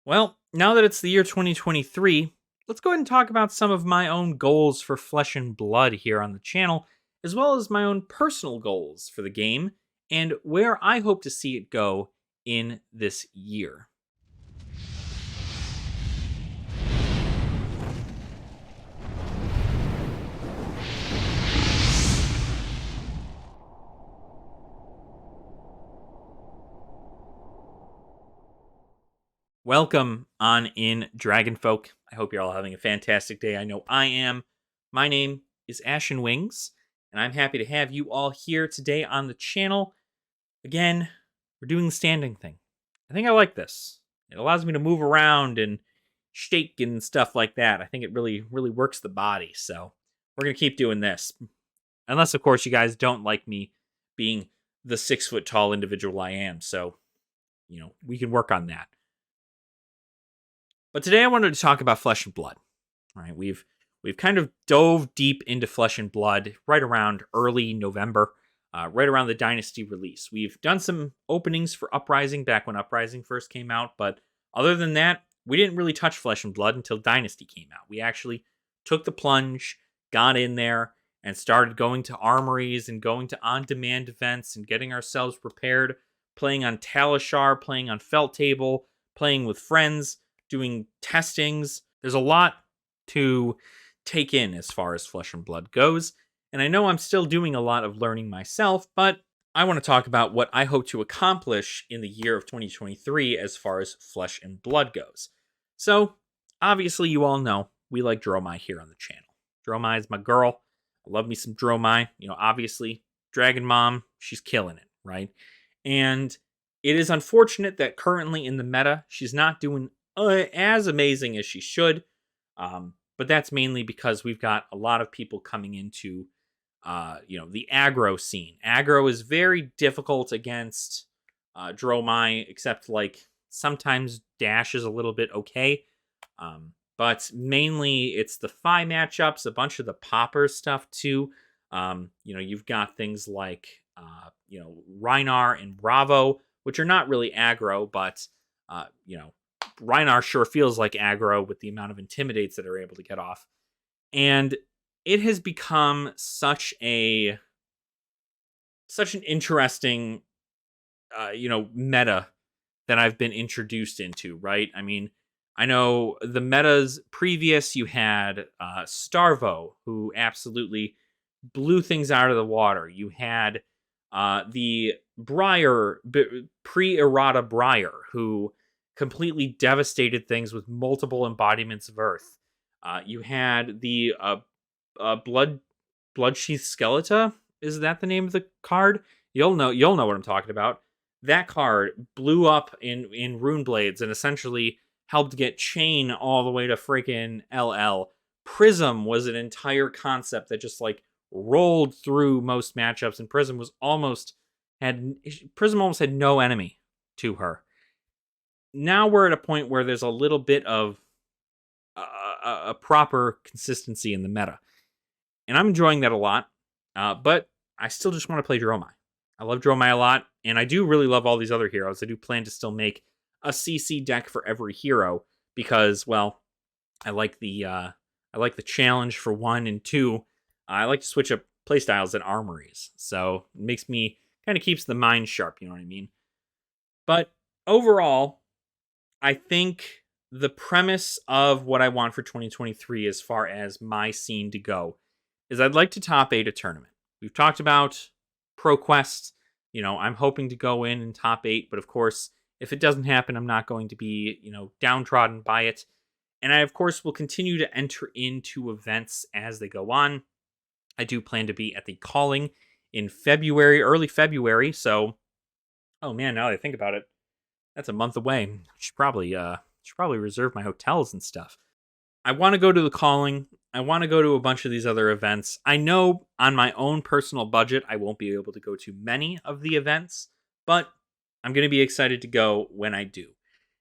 Well, now that it's the year 2023, let's go ahead and talk about some of my own goals for Flesh and Blood here on the channel, as well as my own personal goals for the game and where I hope to see it go in this year. Welcome on in, Dragonfolk. I hope you're all having a fantastic day. I know I am. My name is Ashen Wings, and I'm happy to have you all here today on the channel. Again, we're doing the standing thing. I think I like this. It allows me to move around and shake and stuff like that. I think it really works the body. So we're gonna keep doing this, unless of course you guys don't like me being the 6 foot tall individual I am. So we can work on that. But today I wanted to talk about Flesh and Blood. All right, we've kind of dove deep into Flesh and Blood right around early November, right around the Dynasty release. We've done some openings for Uprising back when Uprising first came out, but other than that, we didn't really touch Flesh and Blood until Dynasty came out. We actually took the plunge, got in there, and started going to armories and going to on-demand events and getting ourselves prepared, playing on Talishar, playing on Felt Table, playing with friends, doing testings. There's a lot to take in as far as Flesh and Blood goes, and I know I'm still doing a lot of learning myself, but I want to talk about what I hope to accomplish in the year of 2023 as far as Flesh and Blood goes. So, obviously, you all know we like Dromai here on the channel. Dromai is my girl. I love me some Dromai. Obviously, Dragon Mom, she's killing it, right? And it is unfortunate that currently in the meta, she's not doing as amazing as she should. But that's mainly because we've got a lot of people coming into, the aggro scene. Aggro is very difficult against Dromai, except like sometimes Dash is a little bit okay. But mainly it's the FaB matchups, a bunch of the popper stuff too. You've got things like, Rhinar and Bravo, which are not really aggro, but, Rhinar sure feels like aggro with the amount of intimidates that are able to get off. And it has become such an interesting meta that I've been introduced into, right? I mean, I know the metas previous, you had Starvo, who absolutely blew things out of the water. You had the Briar, pre-errata Briar, who completely devastated things with multiple embodiments of Earth. You had the Bloodsheath Skeleta. Is that the name of the card? You'll know what I'm talking about. That card blew up in Rune Blades and essentially helped get Chain all the way to freaking LL. Prism was an entire concept that just like rolled through most matchups, and Prism almost had no enemy to her. Now we're at a point where there's a little bit of a proper consistency in the meta, and I'm enjoying that a lot. But I still just want to play Dromai. I love Dromai a lot, and I do really love all these other heroes. I do plan to still make a CC deck for every hero because, well, I like the challenge for 1 and 2. I like to switch up playstyles and armories, so it makes me kind of keeps the mind sharp. You know what I mean? But overall, I think the premise of what I want for 2023 as far as my scene to go is I'd like to top 8 a tournament. We've talked about ProQuest. I'm hoping to go in top 8, but of course, if it doesn't happen, I'm not going to be, downtrodden by it. And I, of course, will continue to enter into events as they go on. I do plan to be at the Calling in February, early February. So, oh man, now that I think about it, that's a month away. I should probably reserve my hotels and stuff. I want to go to the Calling. I want to go to a bunch of these other events. I know on my own personal budget, I won't be able to go to many of the events, but I'm going to be excited to go when I do.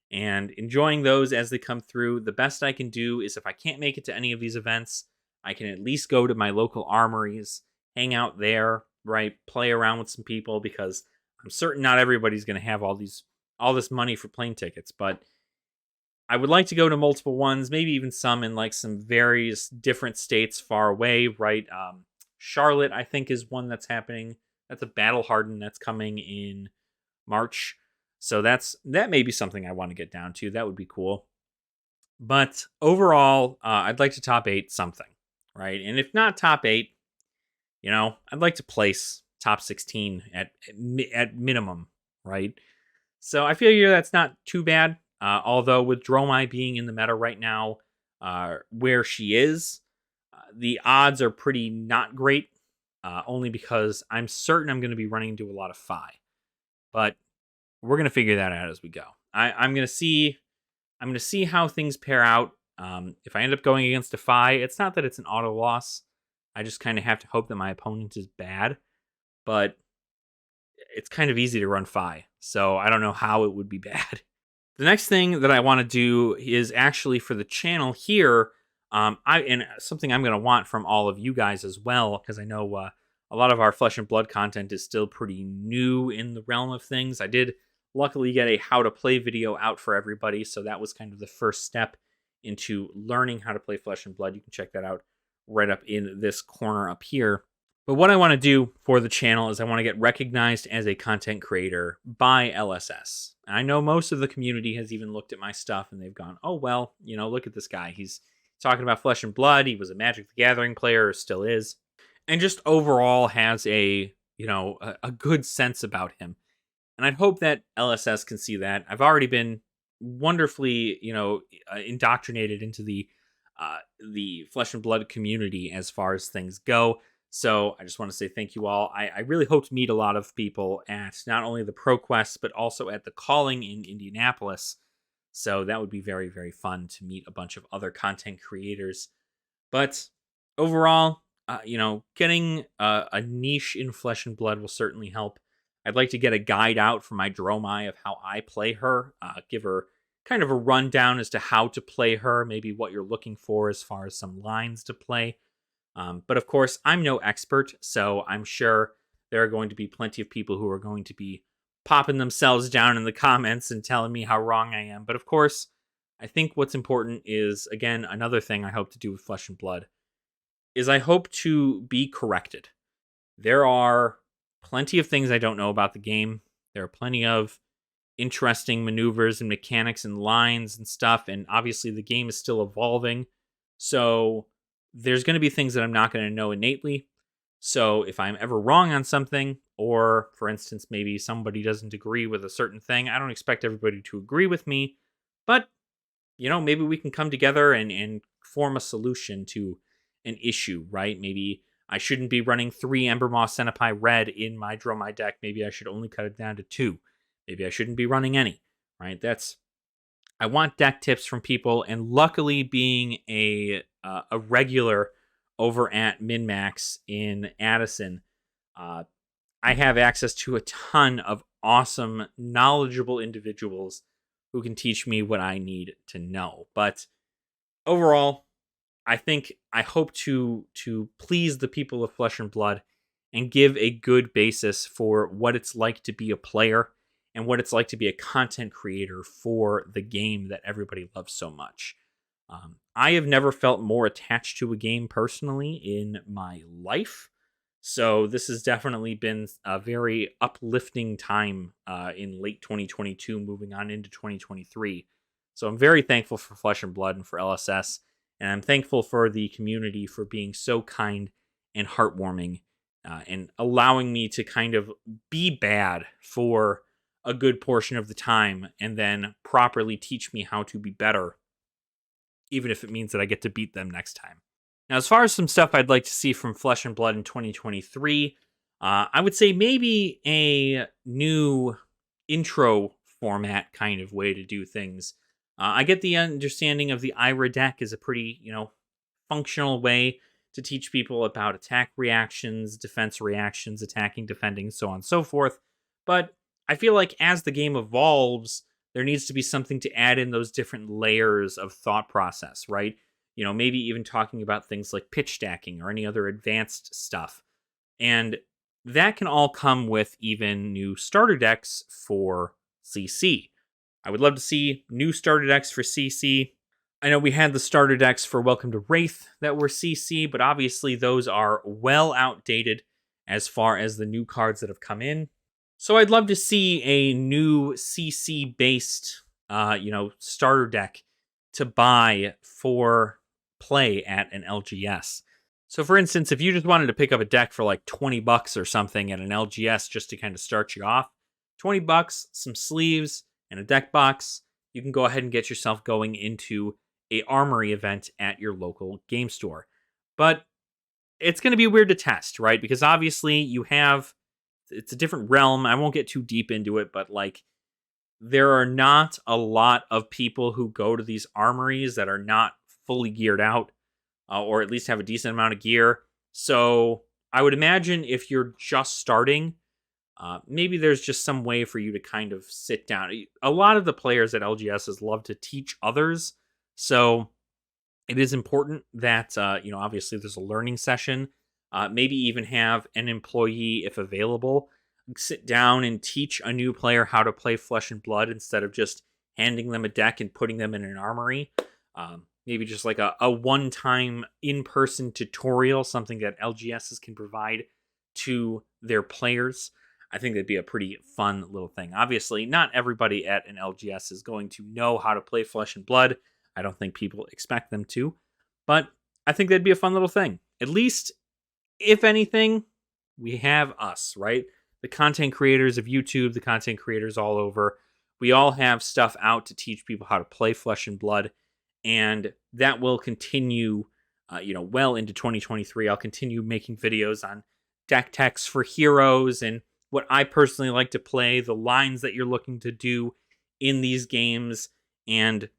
And enjoying those as they come through. The best I can do is if I can't make it to any of these events, I can at least go to my local armories, hang out there, right? Play around with some people, because I'm certain not everybody's going to have all this money for plane tickets, but I would like to go to multiple ones, maybe even some in like some various different states far away, right? Charlotte, I think, is one that's happening. That's a Battle Harden that's coming in March. So that may be something I want to get down to. That would be cool. But overall, I'd like to top 8 something, right? And if not top 8, I'd like to place top 16 at minimum, right? So I feel that's not too bad. Although with Dromai being in the meta right now, where she is, the odds are pretty not great. Only because I'm certain I'm going to be running into a lot of FaB. But we're going to figure that out as we go. I'm going to see. I'm going to see how things pair out. If I end up going against a FaB, it's not that it's an auto loss. I just kind of have to hope that my opponent is bad. But it's kind of easy to run FaB, so I don't know how it would be bad. The next thing that I want to do is actually for the channel here, and something I'm going to want from all of you guys as well, because I know a lot of our Flesh and Blood content is still pretty new in the realm of things. I did luckily get a how to play video out for everybody, so that was kind of the first step into learning how to play Flesh and Blood. You can check that out right up in this corner up here. But what I want to do for the channel is I want to get recognized as a content creator by LSS. I know most of the community has even looked at my stuff and they've gone, oh, well, look at this guy. He's talking about Flesh and Blood. He was a Magic the Gathering player, or still is, and just overall has a good sense about him. And I'd hope that LSS can see that. I've already been wonderfully, indoctrinated into the Flesh and Blood community as far as things go. So I just want to say thank you all. I really hope to meet a lot of people at not only the ProQuest, but also at the Calling in Indianapolis. So that would be very, very fun to meet a bunch of other content creators. But overall, getting a niche in Flesh and Blood will certainly help. I'd like to get a guide out for my Dromai of how I play her, give her kind of a rundown as to how to play her, maybe what you're looking for as far as some lines to play. But of course, I'm no expert, so I'm sure there are going to be plenty of people who are going to be popping themselves down in the comments and telling me how wrong I am. But of course, I think what's important is, again, another thing I hope to do with Flesh and Blood, is I hope to be corrected. There are plenty of things I don't know about the game. There are plenty of interesting maneuvers and mechanics and lines and stuff, and obviously the game is still evolving. So there's going to be things that I'm not going to know innately. So if I'm ever wrong on something, or for instance, maybe somebody doesn't agree with a certain thing, I don't expect everybody to agree with me, but maybe we can come together and form a solution to an issue, right? Maybe I shouldn't be running 3 Embermoth Centipi Red in my Dromai deck. Maybe I should only cut it down to 2. Maybe I shouldn't be running any, right? I want deck tips from people, and luckily being a regular over at MinMax in Addison, I have access to a ton of awesome, knowledgeable individuals who can teach me what I need to know. But overall, I hope to please the people of Flesh and Blood and give a good basis for what it's like to be a player and what it's like to be a content creator for the game that everybody loves so much. I have never felt more attached to a game personally in my life. So this has definitely been a very uplifting time in late 2022, moving on into 2023. So I'm very thankful for Flesh and Blood and for LSS. And I'm thankful for the community for being so kind and heartwarming and allowing me to kind of be bad for a good portion of the time and then properly teach me how to be better, even if it means that I get to beat them next time. Now, as far as some stuff I'd like to see from Flesh and Blood in 2023, I would say maybe a new intro format kind of way to do things. I get the understanding of the Ira deck is a pretty, functional way to teach people about attack reactions, defense reactions, attacking, defending, so on and so forth. But I feel like as the game evolves, there needs to be something to add in those different layers of thought process, right? Maybe even talking about things like pitch stacking or any other advanced stuff. And that can all come with even new starter decks for CC. I would love to see new starter decks for CC. I know we had the starter decks for Welcome to Wraith that were CC, but obviously those are well outdated as far as the new cards that have come in. So I'd love to see a new CC based, starter deck to buy for play at an LGS. So for instance, if you just wanted to pick up a deck for like $20 or something at an LGS just to kind of start you off, $20, some sleeves, and a deck box, you can go ahead and get yourself going into a armory event at your local game store. But it's going to be weird to test, right? Because obviously it's a different realm. I won't get too deep into it, but like there are not a lot of people who go to these armories that are not fully geared out, or at least have a decent amount of gear. So I would imagine if you're just starting, maybe there's just some way for you to kind of sit down. A lot of the players at LGSs love to teach others. So it is important that, obviously there's a learning session. Maybe even have an employee, if available, sit down and teach a new player how to play Flesh and Blood instead of just handing them a deck and putting them in an armory. Maybe just like a one-time in-person tutorial, something that LGSs can provide to their players. I think that'd be a pretty fun little thing. Obviously, not everybody at an LGS is going to know how to play Flesh and Blood. I don't think people expect them to, but I think that'd be a fun little thing. At least, if anything, we have us, right? The content creators of YouTube, the content creators all over. We all have stuff out to teach people how to play Flesh and Blood, and that will continue, well into 2023. I'll continue making videos on deck techs for heroes and what I personally like to play, the lines that you're looking to do in these games, and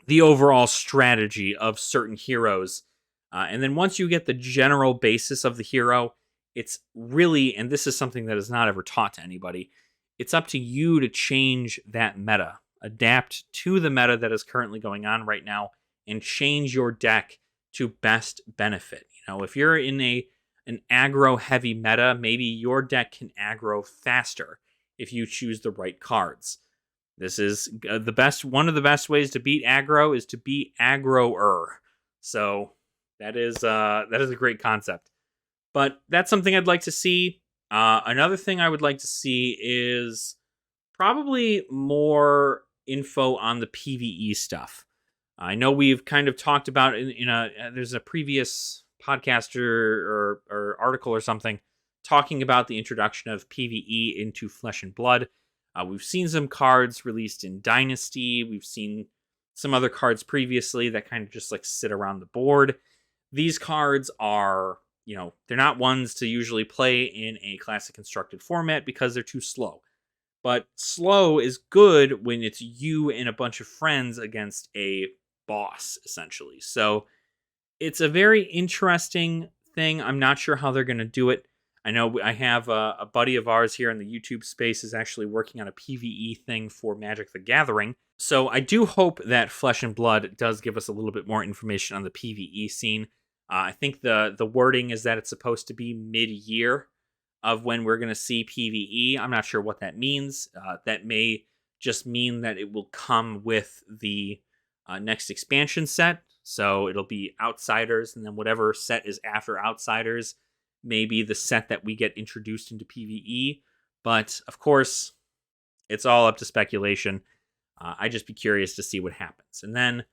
the overall strategy of certain heroes. And then once you get the general basis of the hero, it's really, and this is something that is not ever taught to anybody, it's up to you to change that meta, adapt to the meta that is currently going on right now, and change your deck to best benefit. If you're in an aggro heavy meta, maybe your deck can aggro faster if you choose the right cards. This is one of the best ways to beat aggro is to be aggroer. So that is a great concept. But that's something I'd like to see. Another thing I would like to see is probably more info on the PvE stuff. I know we've kind of talked about there's a previous podcast or article or something talking about the introduction of PvE into Flesh and Blood. We've seen some cards released in Dynasty. We've seen some other cards previously that kind of just like sit around the board. These cards are, they're not ones to usually play in a classic constructed format because they're too slow. But slow is good when it's you and a bunch of friends against a boss, essentially. So it's a very interesting thing. I'm not sure how they're going to do it. I know I have a buddy of ours here in the YouTube space is actually working on a PvE thing for Magic the Gathering. So I do hope that Flesh and Blood does give us a little bit more information on the PvE scene. I think the wording is that it's supposed to be mid-year of when we're going to see PvE. I'm not sure what that means. That may just mean that it will come with the next expansion set. So it'll be Outsiders, and then whatever set is after Outsiders may be the set that we get introduced into PvE. But, of course, it's all up to speculation. I'd just be curious to see what happens. And then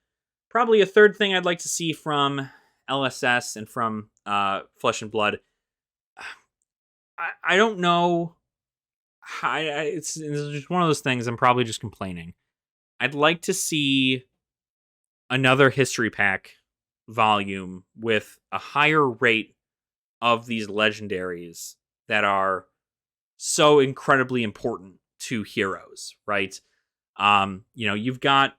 probably a third thing I'd like to see from LSS and from Flesh and Blood. I don't know. It's just one of those things. I'm probably just complaining. I'd like to see another history pack volume with a higher rate of these legendaries that are so incredibly important to heroes, right? You've got,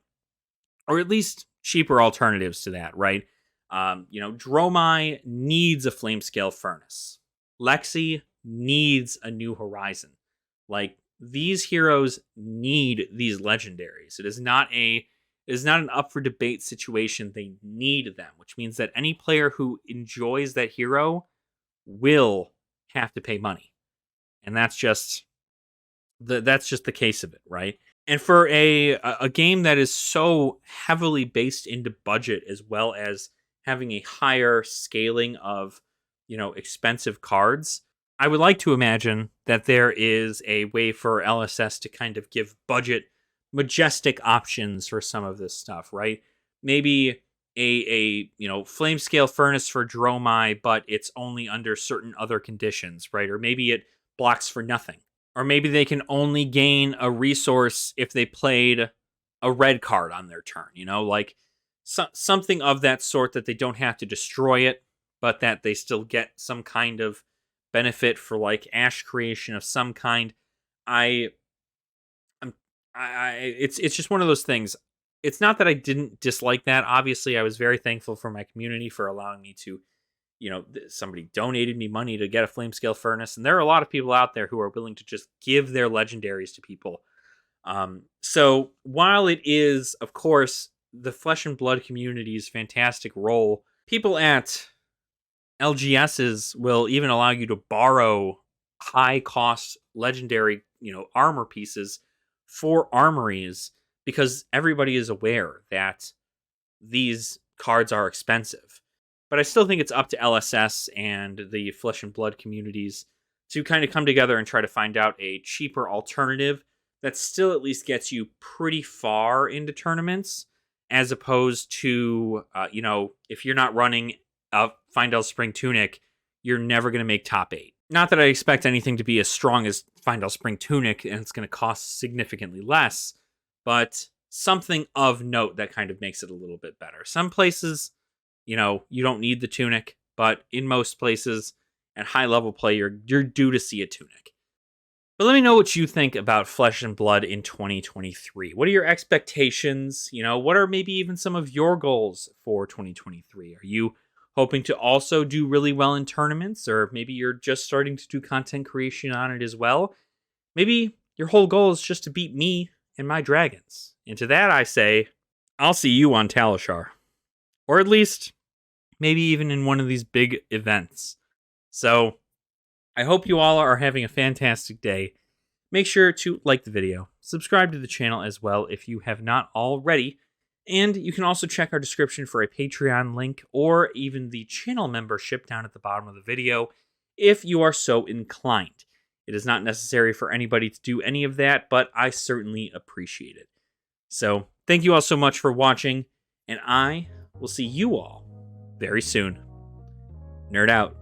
or at least cheaper alternatives to that, right? Dromai needs a flame scale furnace. Lexi needs a new horizon. Like, these heroes need these legendaries. It is not an up for debate situation. They need them, which means that any player who enjoys that hero will have to pay money. And that's just the case of it, right? And for a game that is so heavily based into budget, as well as having a higher scaling of, expensive cards, I would like to imagine that there is a way for LSS to kind of give budget majestic options for some of this stuff, right? Maybe a flame scale furnace for Dromai, but it's only under certain other conditions, right? Or maybe it blocks for nothing. Or maybe they can only gain a resource if they played a red card on their turn, like something of that sort, that they don't have to destroy it, but that they still get some kind of benefit for like ash creation of some kind. It's just one of those things. It's not that I didn't dislike that. Obviously, I was very thankful for my community for allowing me to, somebody donated me money to get a flame scale furnace, and there are a lot of people out there who are willing to just give their legendaries to people. So while it is, of course, the Flesh and Blood community's fantastic role, people at LGSs will even allow you to borrow high cost legendary, armor pieces for armories, because everybody is aware that these cards are expensive. But I still think it's up to LSS and the Flesh and Blood communities to kind of come together and try to find out a cheaper alternative that still at least gets you pretty far into tournaments, as opposed to, if you're not running a Findel Spring Tunic, you're never going to make top 8. Not that I expect anything to be as strong as Findel Spring Tunic, and it's going to cost significantly less, but something of note that kind of makes it a little bit better. Some places, you don't need the tunic, but in most places, at high level play, you're due to see a tunic. But let me know what you think about Flesh and Blood in 2023. What are your expectations? What are maybe even some of your goals for 2023? Are you hoping to also do really well in tournaments, or maybe you're just starting to do content creation on it as well? Maybe your whole goal is just to beat me and my dragons. And to that I say, I'll see you on Talishar. Or at least, maybe even in one of these big events. So, I hope you all are having a fantastic day. Make sure to like the video, subscribe to the channel as well if you have not already, and you can also check our description for a Patreon link or even the channel membership down at the bottom of the video if you are so inclined. It is not necessary for anybody to do any of that, but I certainly appreciate it. So, thank you all so much for watching, and I will see you all very soon. Nerd out.